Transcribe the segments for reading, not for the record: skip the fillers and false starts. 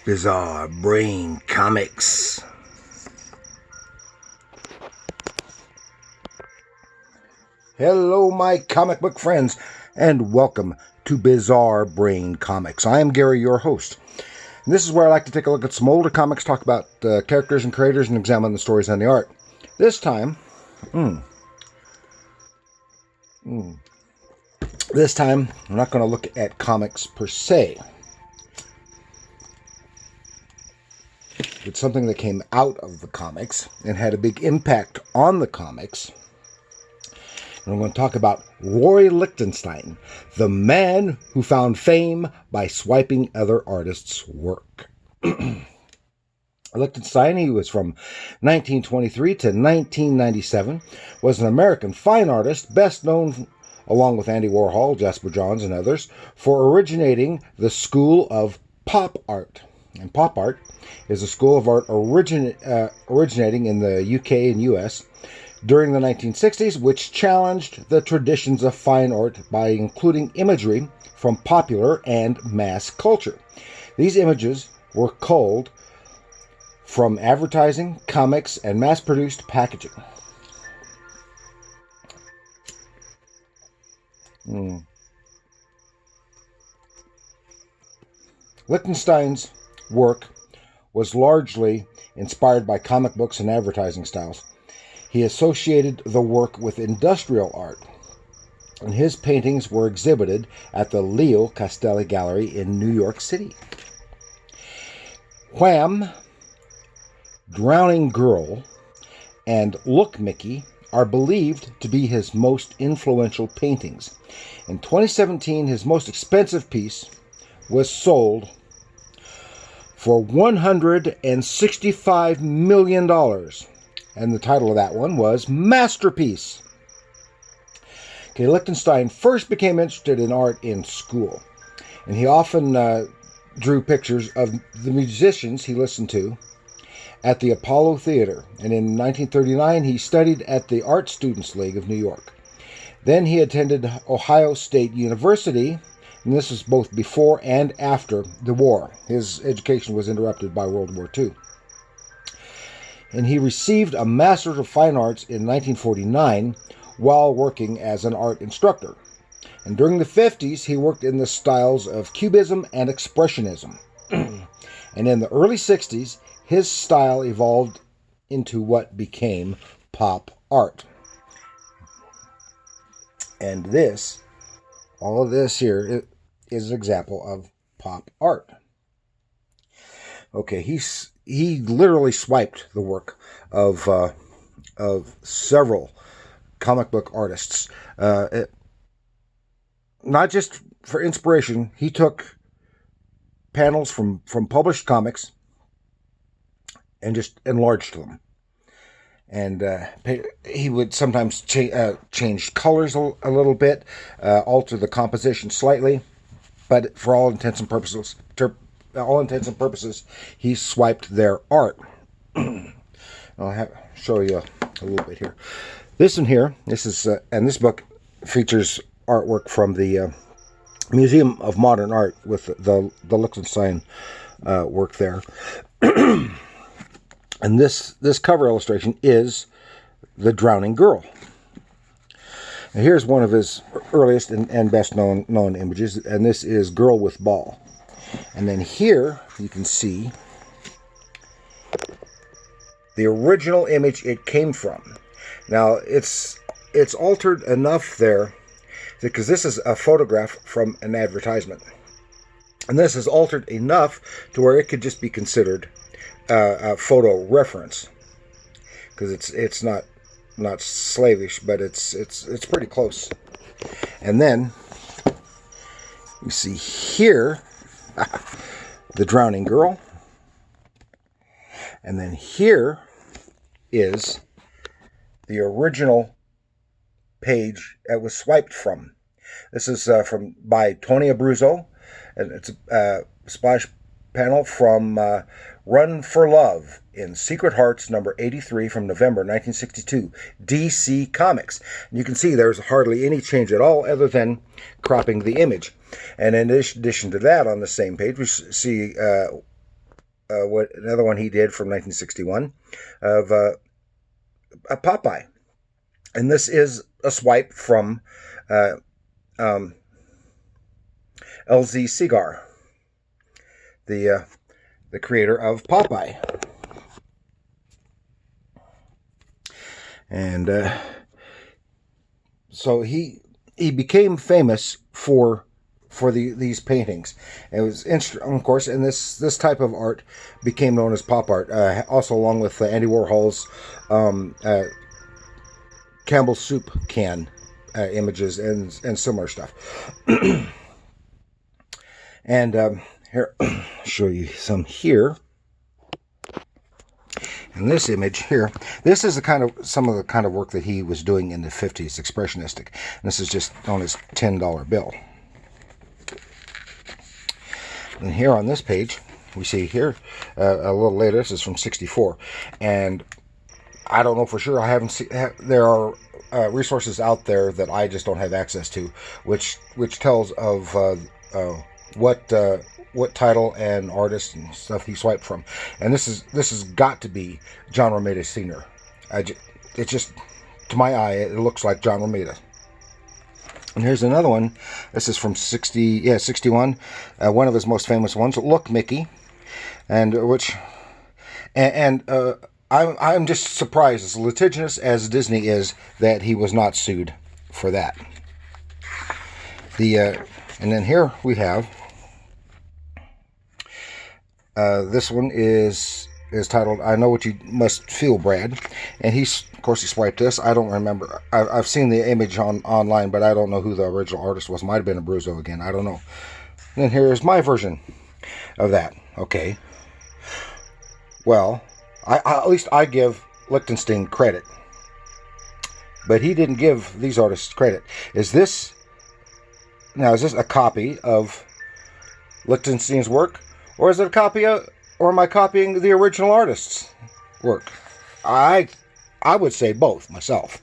Bizarre Brain Comics. Hello, my comic book friends, and welcome to Bizarre Brain Comics. I am Gary, your host. And this is where I like to take a look at some older comics, talk about characters and creators, and examine the stories and the art. This time, I'm not going to look at comics per se. It's something that came out of the comics and had a big impact on the comics. And I'm going to talk about Roy Lichtenstein, the man who found fame by swiping other artists' work. Lichtenstein, he was from 1923 to 1997, was an American fine artist, best known, along with Andy Warhol, Jasper Johns, and others, for originating the school of pop art. And pop art is a school of art originating in the UK and US during the 1960s, which challenged the traditions of fine art by including imagery from popular and mass culture. These images were culled from advertising, comics, and mass-produced packaging. Lichtenstein's work was largely inspired by comic books and advertising styles. He associated the work with industrial art, and his paintings were exhibited at the Leo Castelli Gallery in New York City. Wham!, Drowning Girl, and Look Mickey are believed to be his most influential paintings. In 2017, his most expensive piece was sold for $165 million. And the title of that one was Masterpiece. Okay, Lichtenstein first became interested in art in school. And he often drew pictures of the musicians he listened to at the Apollo Theater. And in 1939, he studied at the Art Students League of New York. Then he attended Ohio State University, and this was both before and after the war. His education was interrupted by World War II. And he received a Master's of Fine Arts in 1949 while working as an art instructor. And during the 50s, he worked in the styles of Cubism and Expressionism. And in the early 60s, his style evolved into what became pop art. And this, all of this here, is an example of pop art. Okay, he literally swiped the work of several comic book artists. Not just for inspiration, he took panels from published comics and just enlarged them. And he would sometimes change colors a little bit, alter the composition slightly, but for all intents and purposes, he swiped their art. I'll show you a little bit here. This one here, and this book features artwork from the Museum of Modern Art with the Lichtenstein work there. And this cover illustration is The Drowning Girl. And here's one of his earliest and best known images, and this is Girl with Ball. And then here you can see the original image it came from. Now it's altered enough there because this is a photograph from an advertisement, and this is altered enough to where it could just be considered a photo reference, because it's not slavish, but it's pretty close. And then you see here The Drowning Girl, and then here is the original page that was swiped from. This is by Tony Abruzzo, and it's a splash panel from Run for Love in Secret Hearts number 83 from November 1962, DC Comics. And you can see there's hardly any change at all other than cropping the image. And in addition to that, on the same page, we see another one he did from 1961 of a Popeye, and this is a swipe from LZ Segar, the creator of Popeye, and so he became famous for these paintings. It was of course, and this type of art became known as pop art. Also, along with Andy Warhol's Campbell's soup can images and similar stuff. And here, I'll show you some here. And this image here, this is some of the kind of work that he was doing in the 50s, expressionistic. And this is just known as $10 bill. And here on this page, we see here a little later. This is from '64, and I don't know for sure. I haven't seen. There are resources out there that I just don't have access to, which tells of what title and artist and stuff he swiped from. And this has got to be John Romita Sr. It just, to my eye, it looks like John Romita. And here's another one. This is from 61. One of his most famous ones. Look, Mickey, and I'm just surprised, as litigious as Disney is, that he was not sued for that. And then here we have this one is titled "I Know What You Must Feel, Brad," and he swiped this. I don't remember. I've seen the image online, but I don't know who the original artist was. Might have been Abruzzo again. I don't know. And then here's my version of that. Okay. Well, at least I give Lichtenstein credit, but he didn't give these artists credit. Is this a copy of Lichtenstein's work, or is it a copy of, or am I copying the original artist's work? I would say both myself.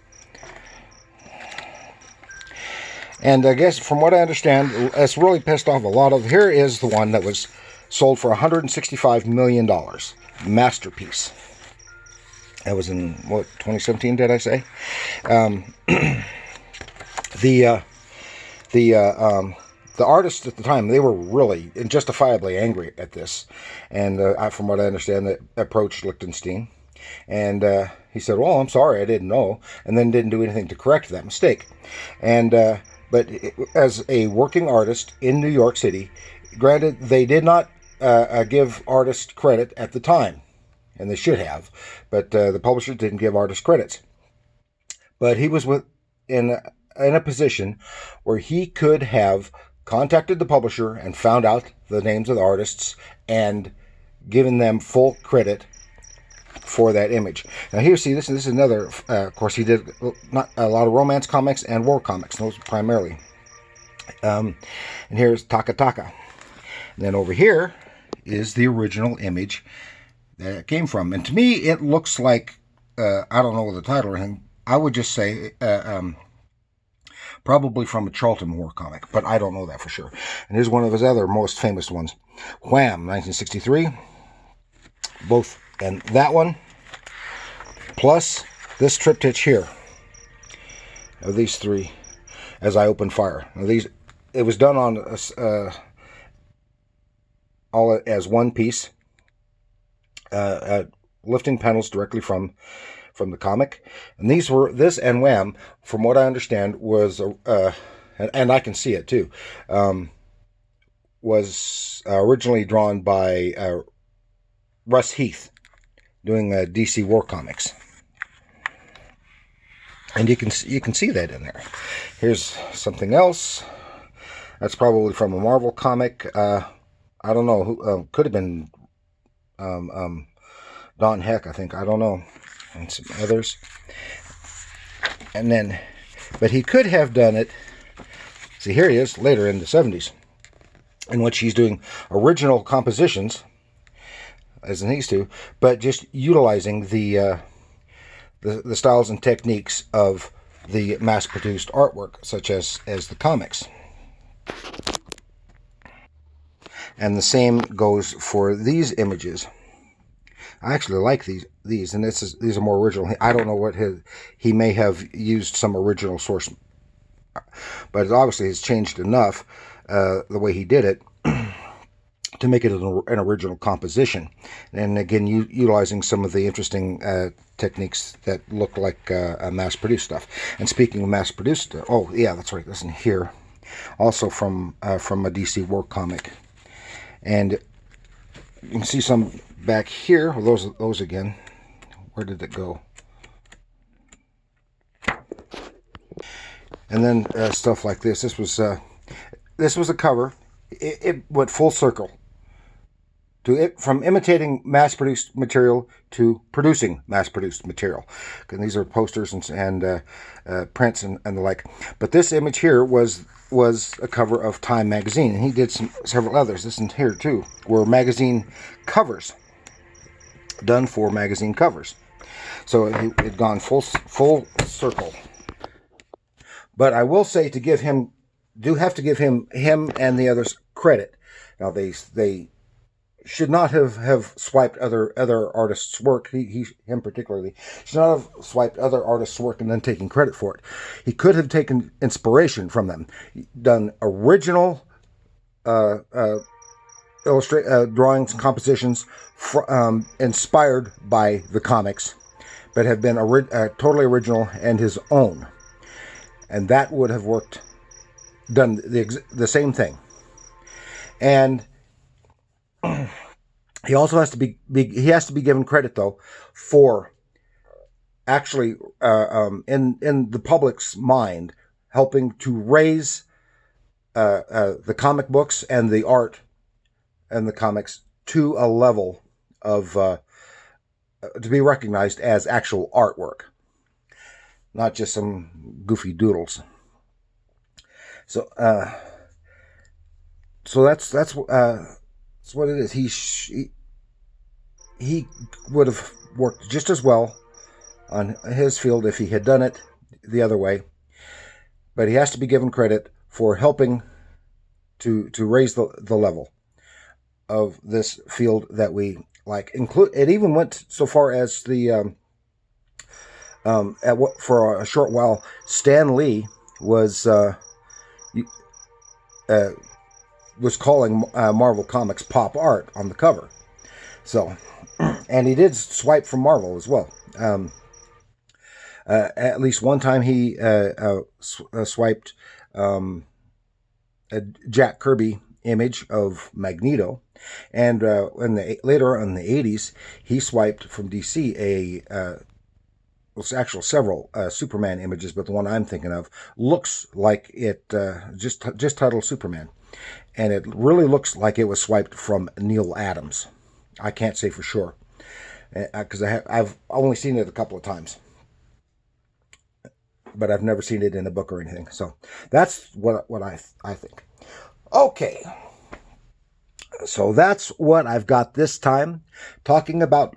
And I guess from what I understand, it's really pissed off a lot of. Here is the one that was sold for $165 million. Masterpiece. That was in, 2017, did I say? The artists at the time, they were really and justifiably angry at this. And from what I understand, they approached Lichtenstein. And he said, well, I'm sorry, I didn't know. And then didn't do anything to correct that mistake. And but as a working artist in New York City, granted, they did not give artists credit at the time. And they should have. But the publisher didn't give artists credits. But he was in a position where he could have contacted the publisher and found out the names of the artists and given them full credit for that image. Now here, see, this is another, of course, he did not a lot of romance comics and war comics, those primarily. And here's Taka Taka. And then over here is the original image that it came from. And to me, it looks like, I don't know the title or anything, I would just say probably from a Charlton war comic, but I don't know that for sure. And here's one of his other most famous ones, Wham, 1963. Both, and that one, plus this triptych here of these three as I open fire. Now it was done on all as one piece, lifting panels directly from the comic. And this and Wham, from what I understand, was and I can see it too, was originally drawn by Russ Heath, doing DC War Comics. And you can see that in there. Here's something else. That's probably from a Marvel comic. I don't know who, could have been Don Heck, I think. I don't know. And some others. And then, but he could have done it. See, here he is later in the 70s, in which he's doing original compositions, as in these two, but just utilizing the styles and techniques of the mass-produced artwork, such as the comics. And the same goes for these images. I actually like these, and these are more original. I don't know what he may have used some original source, but obviously it's changed enough the way he did it to make it an original composition. And again, utilizing some of the interesting techniques that look like mass-produced stuff. And speaking of mass-produced stuff, oh yeah, that's right. Listen here, also from a DC War comic, and you can see some back here. Well, those again. Where did it go? And then stuff like this. This was a cover. It went full circle. From imitating mass-produced material to producing mass-produced material. And these are posters and prints and the like. But this image here was a cover of Time magazine, and he did several others. This one here too were magazine covers, done for magazine covers. So it had gone full circle. But I will say, to give him, have to give him and the others credit. Now they should not have swiped other artists' work. Him particularly should not have swiped other artists' work and then taken credit for it. He could have taken inspiration from them, done original drawings and compositions inspired by the comics, but have been totally original and his own, and that would have worked. Done the same thing, and. He also has to be given credit, though, for actually in the public's mind helping to raise the comic books and the art and the comics to a level of to be recognized as actual artwork, not just some goofy doodles. So that's what it is. He would have worked just as well on his field if he had done it the other way, but he has to be given credit for helping to raise the level of this field that we like. It even went so far as for a short while, Stan Lee was calling Marvel Comics pop art on the cover. So, and he did swipe from Marvel as well. At least one time he swiped a Jack Kirby image of Magneto, and later on in the 80s, he swiped from DC actual several Superman images, but the one I'm thinking of looks like it just titled Superman. And it really looks like it was swiped from Neil Adams. I can't say for sure, because I've only seen it a couple of times, but I've never seen it in a book or anything. So that's what I think. Okay, so that's what I've got this time, talking about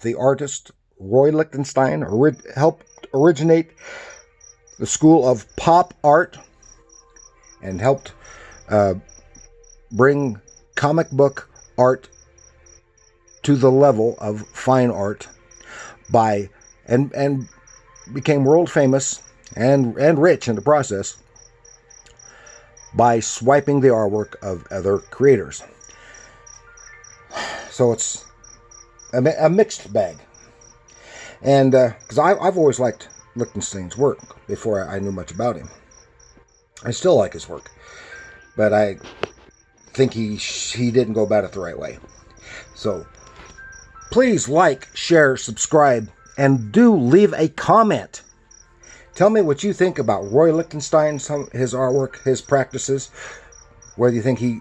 the artist Roy Lichtenstein, helped originate the school of pop art and helped bring comic book art to the level of fine art and became world famous and rich in the process by swiping the artwork of other creators. So it's a mixed bag. And because I've always liked Lichtenstein's work before I knew much about him. I still like his work, but I think he didn't go about it the right way. So please like, share, subscribe, and do leave a comment. Tell me what you think about Roy Lichtenstein, his artwork, his practices, whether you think he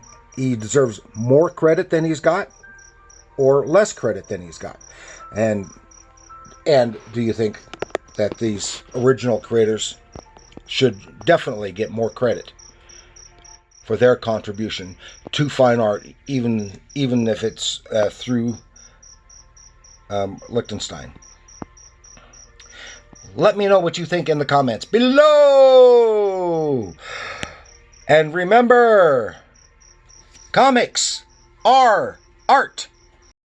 deserves more credit than he's got or less credit than he's got. And do you think that these original creators should definitely get more credit for their contribution to fine art, even if it's through Lichtenstein? Let me know what you think in the comments below. And remember, comics R. Art.